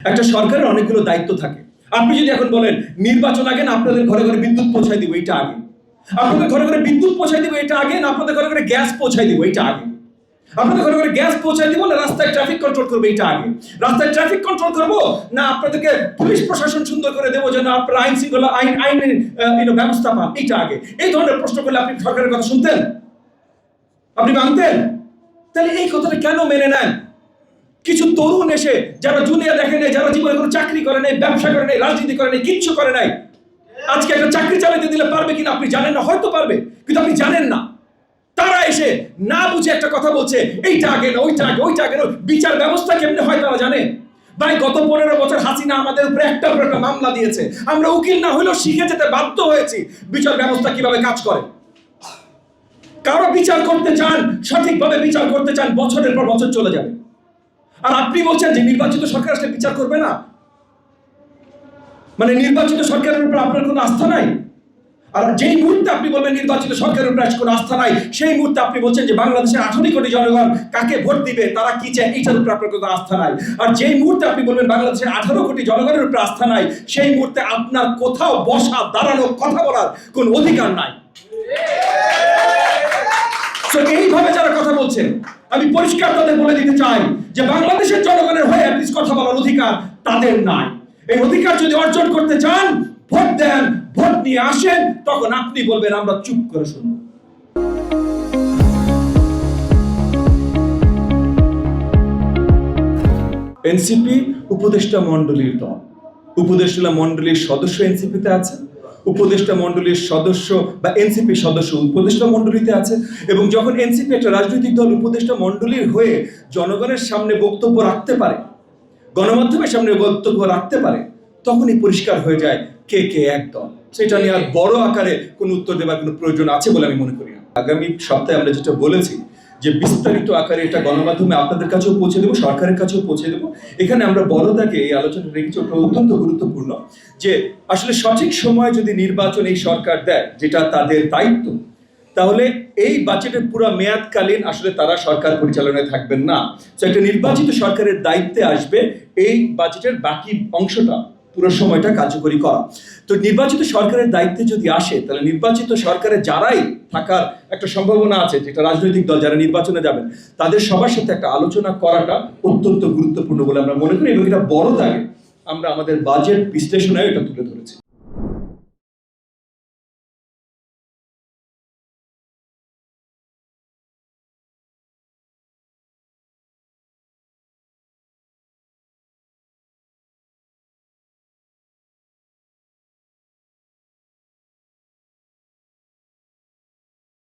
একটা সরকারের অনেকগুলো দায়িত্ব থাকে। আপনি যদি এখন বলেন নির্বাচন আগে না আপনাদের ঘরে ঘরে বিদ্যুৎ পৌঁছায় দিব, এটা আগে। আপনাদের ঘরে ঘরে বিদ্যুৎ পৌঁছায় দিব, এটা আগে। না আপনাদের ঘরে ঘরে গ্যাস পৌঁছায় দিব, এটা আগে। আপনাদের ঘরে ঘরে গ্যাস পৌঁছায় দিব না রাস্তায় ট্রাফিক কন্ট্রোল করবে, এটা আগে। রাস্তায় ট্রাফিক কন্ট্রোল করবো না আপনাদেরকে পুলিশ প্রশাসন সুন্দর করে দেবো যেন আপনারা আইন শৃঙ্খলা আইনের ব্যবস্থা পান, এটা আগে। এই ধরনের প্রশ্ন করলে আপনি সরকারের কথা শুনতেন? আপনি মানতেন? তাহলে এই কথাটা কেন মেনে নেন? কিছু তরুণ এসে যারা দুনিয়া দেখে নাই, যারা জীবনে কোনো চাকরি করে নাই, ব্যবসা করে নাই, রাজনীতি করে নাই, কিচ্ছু করে নাই, আজকে একটা চাকরি চালাতে দিলে পারবে কিনা আপনি জানেন না, হয়তো পারবে, কিন্তু আপনি জানেন না। তারা এসে না বুঝে একটা কথা বলছে, এইটা আগে না, ওইটা আগে, ওইটা আগে না। বিচার ব্যবস্থা কেমনে হয় তারা জানে? ভাই, গত 15 বছর হাসিনা আমাদের উপরে একটা মামলা দিয়েছে, আমরা উকিল না হলেও শিখে যেতে বাধ্য হয়েছি বিচার ব্যবস্থা কিভাবে কাজ করে। কারো বিচার করতে চান, সঠিকভাবে বিচার করতে চান, বছরের পর বছর চলে যাবে। আর আপনি বলছেন যে নির্বাচিত সরকার আসলে বিচার করবে না, মানে নির্বাচিত সরকারের উপর আপনার কোনো আস্থা নাই। আর যেই মুহূর্তে আপনি বলবেন নির্বাচিত সরকারের উপর কোনো আস্থা নাই, সেই মুহূর্তে আপনি বলছেন যে বাংলাদেশের 18 কোটি জনগণ কাকে ভোট দিবে, তারা কি চায়, এইটার উপর আপনার কোনো আস্থা নাই। আর যেই মুহূর্তে আপনি বলবেন বাংলাদেশের 18 কোটি জনগণের উপর আস্থা নাই, সেই মুহূর্তে আপনার কোথাও বসা, দাঁড়ানো, কথা বলার কোন অধিকার নাই। এইভাবে যারা কথা বলছেন, আমি পরিষ্কার তাদের বলে দিতে চাই যে বাংলাদেশের জনগণের হয়ে অ্যাটলিস্ট কথা বলার অধিকার তাদের নাই। এই অধিকার যদি অর্জন করতে চান, ভোট দেন, ভোট নিয়ে আসেন, তখন আপনি বলবেন আমরা চুপ করে শুনব। এনসিপি উপদেষ্টা মণ্ডলীর দল, উপদেষ্টা মণ্ডলীর সদস্য এনসিপিতে আছে, উপদেষ্টা মণ্ডলীর সদস্য বা এনসিপি সদস্য উপদেষ্টা মণ্ডলীতে আছে। এবং যখন এনসিপি একটা রাজনৈতিক দল উপদেষ্টা মণ্ডলীর হয়ে জনগণের সামনে বক্তব্য রাখতে পারে, গণমাধ্যমের সামনে বক্তব্য রাখতে পারে, তখনই পরিষ্কার হয়ে যায় কে কে এক দল। সেটা নিয়ে আর বড় আকারে কোনো উত্তর দেওয়ার কোনো প্রয়োজন আছে বলে আমি মনে করি না। আগামী সপ্তাহে আমরা যেটা বলেছি যে বিস্তারিত আকারে এটা গণমাধ্যমে আপনাদের কাছেও পৌঁছে দেবো, সরকারের কাছেও পৌঁছে দেবো। এখানে আমরা বড়দাকে এই আলোচনা রেখেছি, ওটা অত্যন্ত গুরুত্বপূর্ণ যে আসলে সঠিক সময় যদি নির্বাচন এই সরকার দেয়, যেটা তাদের দায়িত্ব, তাহলে এই বাজেটের পুরো মেয়াদকালীন আসলে তারা সরকার পরিচালনায় থাকবেন না। তো একটা নির্বাচিত সরকারের দায়িত্বে আসবে এই বাজেটের বাকি অংশটা, পুরো সময়টা কার্যকরী করা। তো নির্বাচিত সরকারের দায়িত্বে যদি আসে, তাহলে নির্বাচিত সরকারের যারাই থাকার একটা সম্ভাবনা আছে, যেটা রাজনৈতিক দল যারা নির্বাচনে যাবেন, তাদের সবার সাথে একটা আলোচনা করাটা অত্যন্ত গুরুত্বপূর্ণ বলে আমরা মনে করি। এবং এটা বড় দাগে আমরা আমাদের বাজেট বিশ্লেষণে এটা তুলে ধরেছি।